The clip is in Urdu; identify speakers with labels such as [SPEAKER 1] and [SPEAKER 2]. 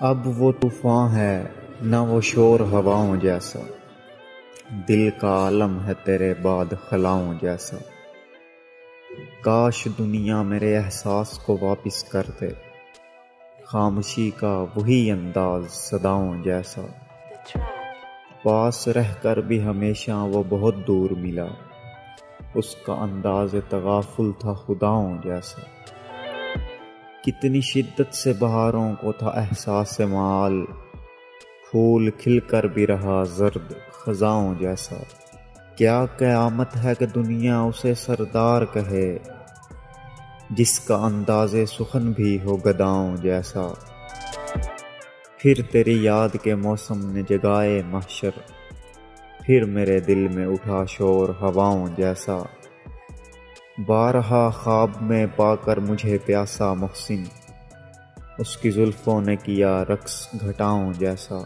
[SPEAKER 1] اب وہ طوفان ہے نہ وہ شور ہواؤں جیسا، دل کا عالم ہے تیرے بعد خلاؤں جیسا۔ کاش دنیا میرے احساس کو واپس کر دے، خاموشی کا وہی انداز صداؤں جیسا۔ پاس رہ کر بھی ہمیشہ وہ بہت دور ملا، اس کا انداز تغافل تھا خداؤں جیسا۔ کتنی شدت سے بہاروں کو تھا احساس مال، پھول کھل کر بھی رہا زرد خزاؤں جیسا۔ کیا قیامت ہے کہ دنیا اسے سردار کہے، جس کا انداز سخن بھی ہو گداؤں جیسا۔ پھر تیری یاد کے موسم نے جگائے محشر، پھر میرے دل میں اٹھا شور ہواؤں جیسا۔ بارہا خواب میں پا کر مجھے پیاسا محسن، اس کی زلفوں نے کیا رقص گھٹاؤں جیسا۔